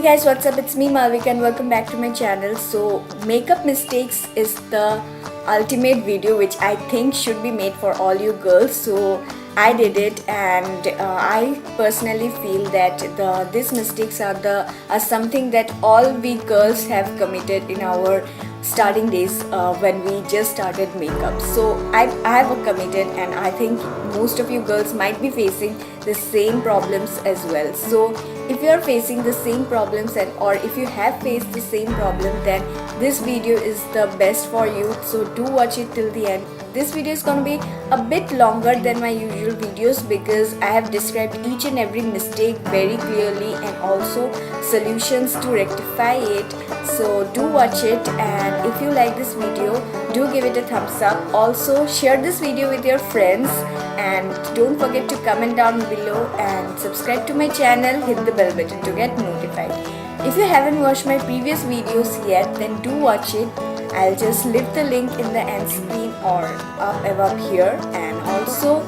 guys, what's up? It's me Malavika and welcome back to my channel. So makeup mistakes is the ultimate video which I think should be made for all you girls. So I did it, and I personally feel that these mistakes are something that all we girls have committed in our starting days when we just started makeup. So I have committed, and I think most of you girls might be facing the same problems as well. So if you are facing the same problems or if you have faced the same problem, then this video is the best for you. So do watch it till the end. This video is going to be a bit longer than my usual videos because I have described each and every mistake very clearly and also solutions to rectify it. So do watch it, and if you like this video, do give it a thumbs up. Also share this video with your friends, and don't forget to comment down below and subscribe to my channel. Hit the bell button to get notified. If you haven't watched my previous videos yet, then do watch it. I'll just leave the link in the end screen or up above here. And also,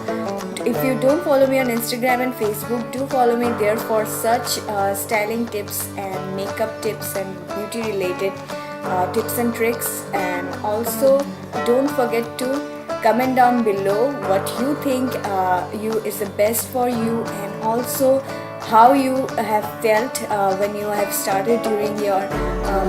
if you don't follow me on Instagram and Facebook, do follow me there for such styling tips and makeup tips and beauty related tips and tricks. And also don't forget to comment down below what you think is the best for you, and also how you have felt when you have started during your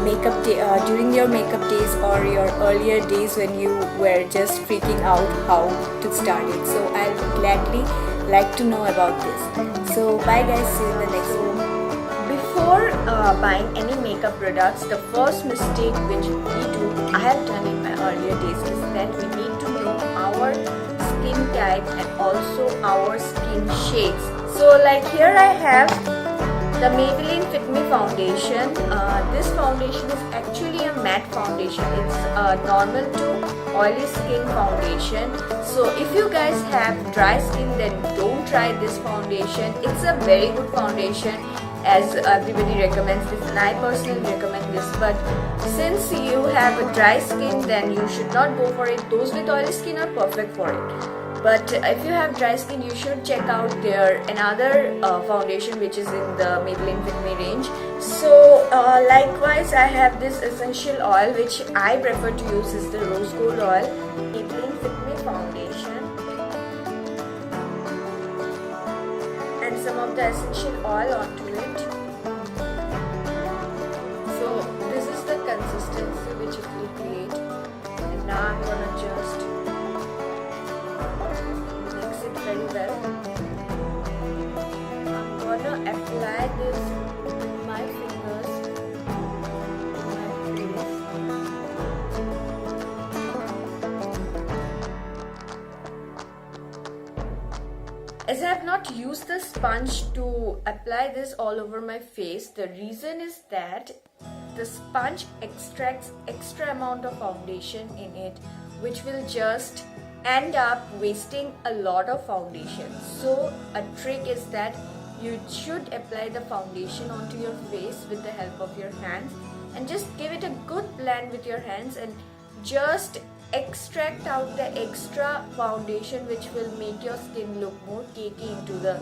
makeup days or your earlier days when you were just freaking out how to start it. So I'll gladly like to know about this. So bye guys, see you in the next one. Before buying any makeup products, the first mistake which I have done in my earlier days is that we need to know our skin type and also our skin shades. So like here I have the Maybelline Fit Me foundation. This foundation is actually a matte foundation. It's a normal to oily skin foundation. So if you guys have dry skin, then don't try this foundation. It's a very good foundation as everybody recommends this, and I personally recommend this. But since you have a dry skin, then you should not go for it. Those with oily skin are perfect for it. But if you have dry skin, you should check out their another foundation which is in the Maybelline Fit Me range. So likewise, I have this essential oil which I prefer to use is the rose gold oil. Maybelline Fit Me foundation and some of the essential oil onto it. So this is the consistency which it will create, and now I'm gonna just very well. I'm gonna apply this with my fingers to my face. As I have not used the sponge to apply this all over my face, the reason is that the sponge extracts extra amount of foundation in it, which will just end up wasting a lot of foundation. So a trick is that you should apply the foundation onto your face with the help of your hands and just give it a good blend with your hands and just extract out the extra foundation which will make your skin look more cakey into the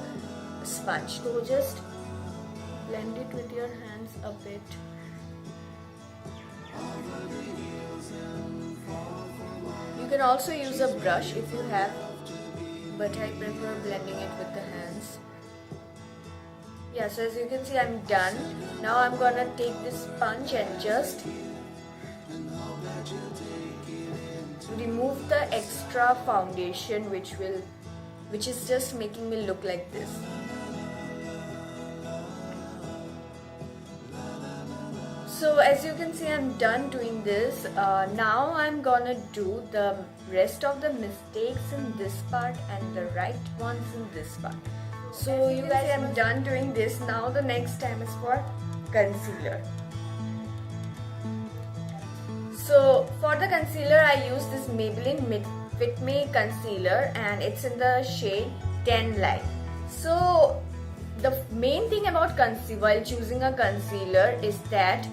sponge. So just blend it with your hands a bit. You can also use a brush if you have, but I prefer blending it with the hands. Yeah, so as you can see, I'm done. Now I'm gonna take this sponge and just remove the extra foundation which is just making me look like this. So as you can see, I'm done doing this. Now I'm gonna do the rest of the mistakes in this part and the right ones in this part. So you guys, I'm done doing this. Now the next time is for concealer. So for the concealer, I use this Maybelline Fit Me concealer, and it's in the shade 10 Light. So the main thing about while choosing a concealer is that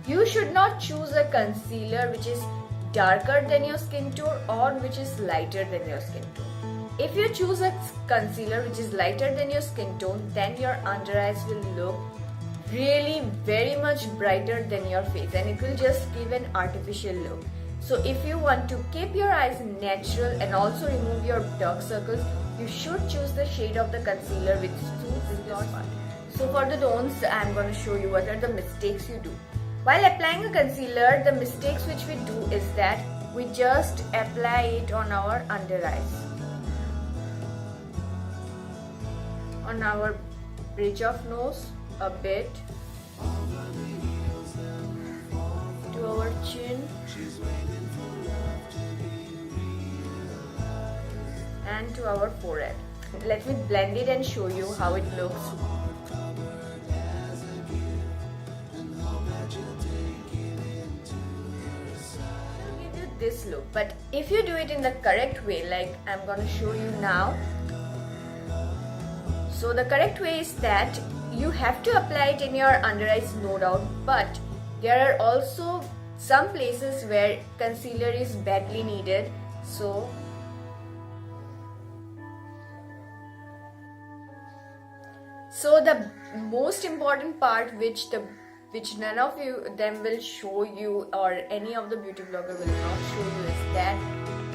you should not choose a concealer which is darker than your skin tone or which is lighter than your skin tone. If you choose a concealer which is lighter than your skin tone, then your under eyes will look really very much brighter than your face, and it will just give an artificial look. So if you want to keep your eyes natural and also remove your dark circles, you should choose the shade of the concealer which suits this part. So for the don'ts, I'm going to show you what are the mistakes you do. While applying a concealer, the mistakes which we do is that we just apply it on our under eyes, on our bridge of nose, a bit, to our chin, and to our forehead. Let me blend it and show you how it looks. This look, but if you do it in the correct way, like I'm gonna show you now. So the correct way is that you have to apply it in your under eyes, no doubt, but there are also some places where concealer is badly needed. So the most important part which none of them will show you, or any of the beauty blogger will not show you, is that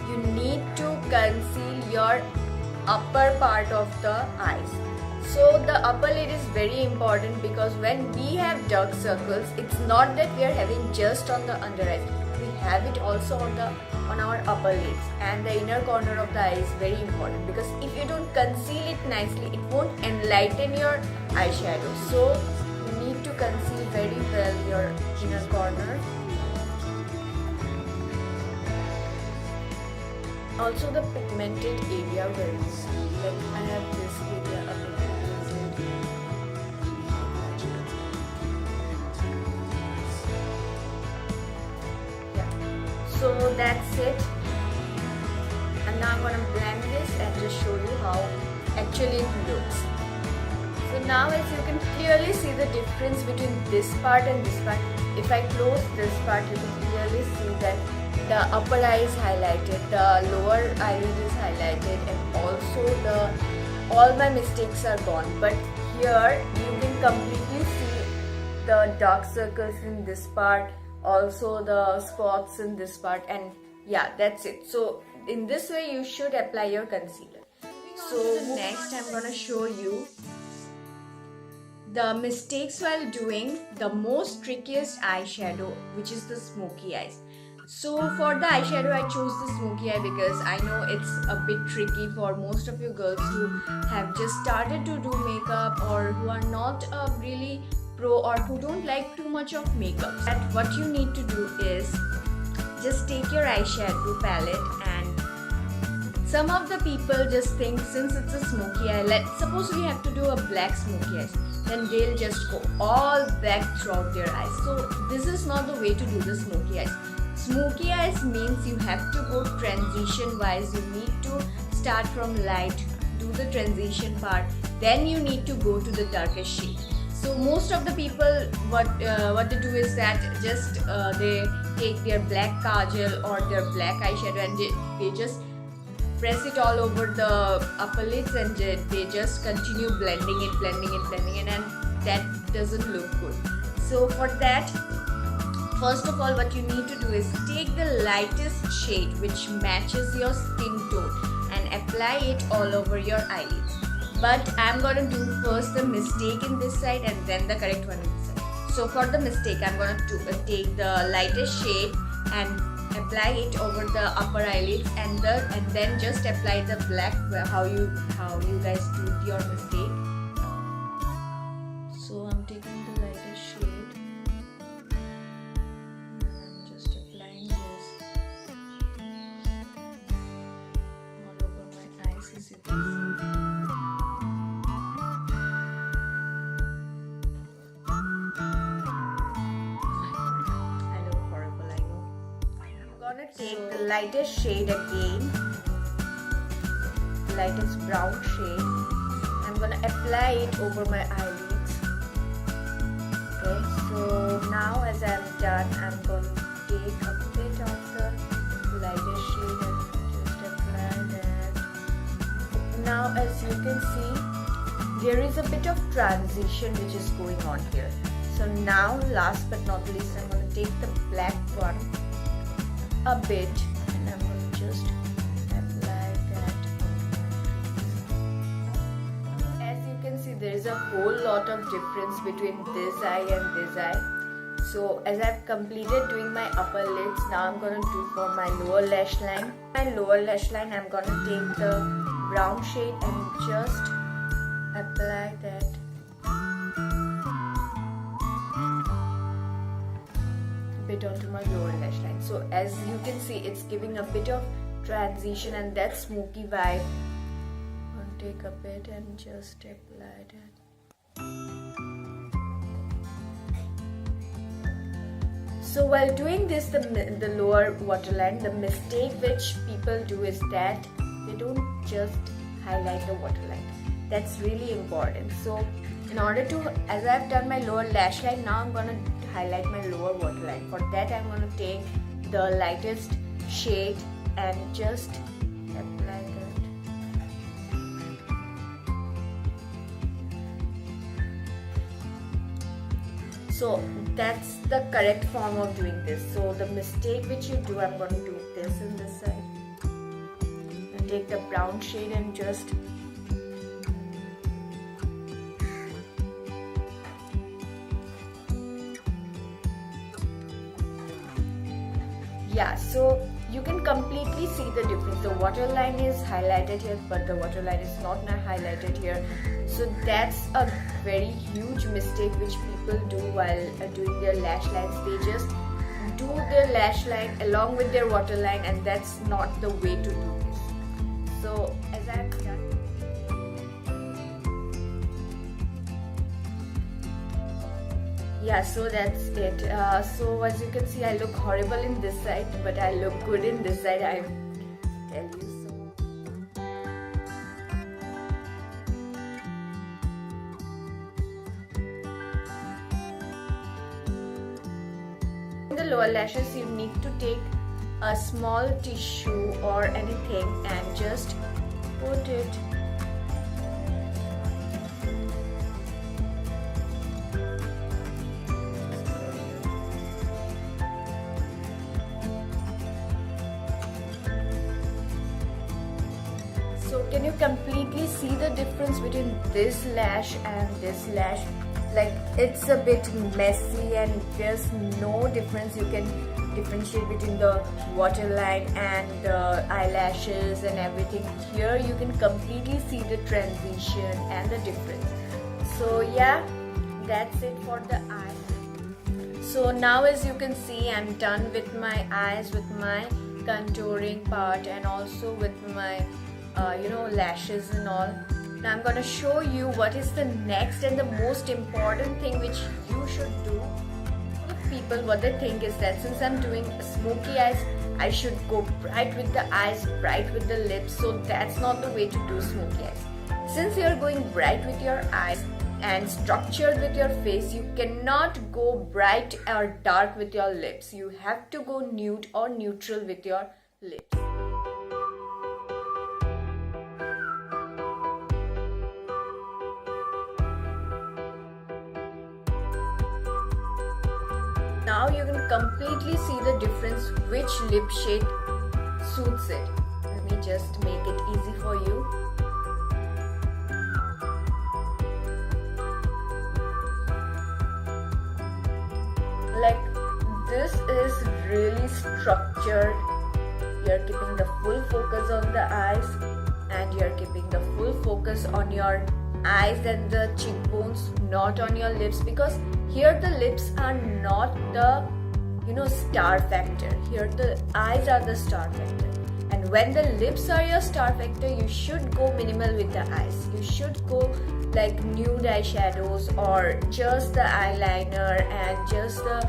you need to conceal your upper part of the eyes. So the upper lid is very important, because when we have dark circles, it's not that we are having just on the under eyes, we have it also on our upper lids, and the inner corner of the eye is very important, because if you don't conceal it nicely, it won't enlighten your eyeshadow. So you need to conceal very well your inner corner. Also the pigmented area where you see, like I have this area a bit pigmented. Yeah. So that's it. And now I'm gonna blend this and just show you how actually it looks. So now as you can clearly see the difference between this part and this part. If I close this part, you can clearly see that the upper eye is highlighted, the lower eyelid is highlighted, and also all my mistakes are gone. But here you can completely see the dark circles in this part, also the spots in this part, and yeah, that's it. So in this way you should apply your concealer. So next I'm gonna show you the mistakes while doing the most trickiest eyeshadow, which is the smoky eyes. So for the eyeshadow, I chose the smoky eye because I know it's a bit tricky for most of you girls who have just started to do makeup, or who are not really pro, or who don't like too much of makeup. And what you need to do is just take your eyeshadow palette, and some of the people just think, since it's a smoky eye, let's suppose we have to do a black smoky eyes, then they'll just go all black throughout their eyes. So this is not the way to do the smoky eyes. Smoky eyes means you have to go transition wise. You need to start from light, do the transition part, then you need to go to the darkest shade. So most of the people, what they do is that just they take their black kajal or their black eyeshadow, and they just press it all over the upper lids, and they just continue blending it, and that doesn't look good. So for that, first of all, what you need to do is take the lightest shade which matches your skin tone and apply it all over your eyelids. But I'm gonna do first the mistake in this side and then the correct one in this side. So for the mistake, I'm gonna take the lightest shade and apply it over the upper eyelids, and then just apply the black, how you guys do your mistake. So I'm taking the lightest shade and just applying this all over my eyes, as you can see. Take the lightest shade again, lightest brown shade. I'm gonna apply it over my eyelids. Okay, so now as I'm done, I'm gonna take a bit of the lightest shade and just apply that. Now as you can see, there is a bit of transition which is going on here. So now, last but not least, I'm going to take the black one a bit and I'm going to just apply that. As you can see, there is a whole lot of difference between this eye and this eye. So as I've completed doing my upper lids, now I'm going to do for my lower lash line. My lower lash line, I'm going to take the brown shade and just apply that. Bit onto my lower lash line. So as you can see, it's giving a bit of transition and that smoky vibe. I'll take a bit and just apply that. So while doing this, the lower waterline, the mistake which people do is that they don't just highlight the waterline. That's really important. So in order to, as I've done my lower lash line, now I'm going to highlight my lower waterline. For that, I'm going to take the lightest shade and just apply that. So that's the correct form of doing this. So the mistake which you do, I'm going to do this in this side. And take the brown shade and just so you can completely see the difference. The waterline is highlighted here, but the waterline is not highlighted here. So that's a very huge mistake which people do while doing their lash lines. They just do their lash line along with their waterline, and that's not the way to do this. So as I've done, so that's it. So as you can see, I look horrible in this side, but I look good in this side, I tell you so. In the lower lashes, you need to take a small tissue or anything and just put it . So can you completely see the difference between this lash and this lash? Like, it's a bit messy and there's no difference. You can differentiate between the waterline and the eyelashes and everything. Here you can completely see the transition and the difference. So yeah, that's it for the eye. So now as you can see, I'm done with my eyes, with my contouring part, and also with my lashes and all. Now I'm gonna show you what is the next and the most important thing which you should do. People, what they think is that since I'm doing smoky eyes, I should go bright with the eyes, bright with the lips. So that's not the way to do smoky eyes. Since you're going bright with your eyes and structured with your face, you cannot go bright or dark with your lips. You have to go nude or neutral with your lips. Now you can completely see the difference which lip shade suits it. Let me just make it easy for you. Like, this is really structured. You're keeping the full focus on the eyes, and you're keeping the full focus on your eyes and the cheekbones, not on your lips, because here the lips are not the star factor. Here the eyes are the star factor, and when the lips are your star factor, you should go minimal with the eyes. You should go like nude eyeshadows or just the eyeliner and just the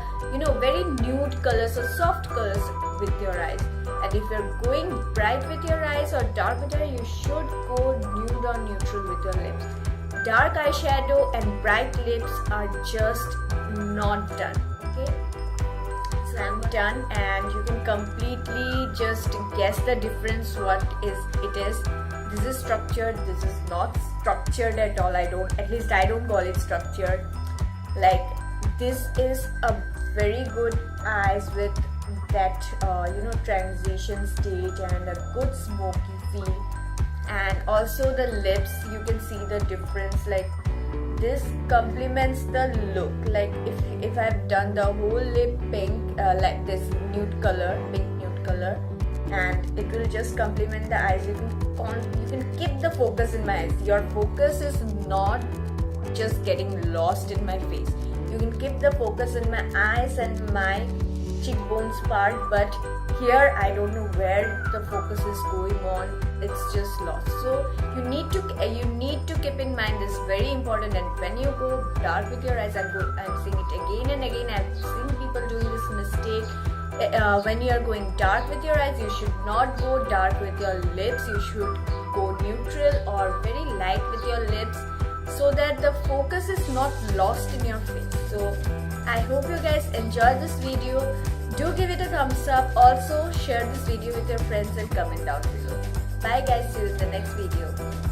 very nude colors or soft colors with your eyes. And if you're going bright with your eyes or dark with your eyes, you should go nude or neutral with your lips. Dark eyeshadow and bright lips are just not done. Okay, so I'm done, and you can completely just guess the difference. What is it is. This is structured. This is not structured at all. At least I don't call it structured. Like, this is a very good eyes with that transition stage and a good smoky feel. And also the lips, you can see the difference, like this complements the look. Like if I've done the whole lip pink, like this nude color, pink nude color, and it will just complement the eyes. You can keep the focus in my eyes. Your focus is not just getting lost in my face. You can keep the focus in my eyes and my cheekbones part, but here I don't know where the focus is going on. It's just lost. So you need to keep in mind this, very important. And when you go dark with your eyes, I'm saying it again and again. I've seen people doing this mistake. When you are going dark with your eyes, you should not go dark with your lips. You should go neutral or very light with your lips, so that the focus is not lost in your face. So I hope you guys enjoyed this video. Do give it a thumbs up. Also share this video with your friends and comment down below. Bye guys, see you in the next video.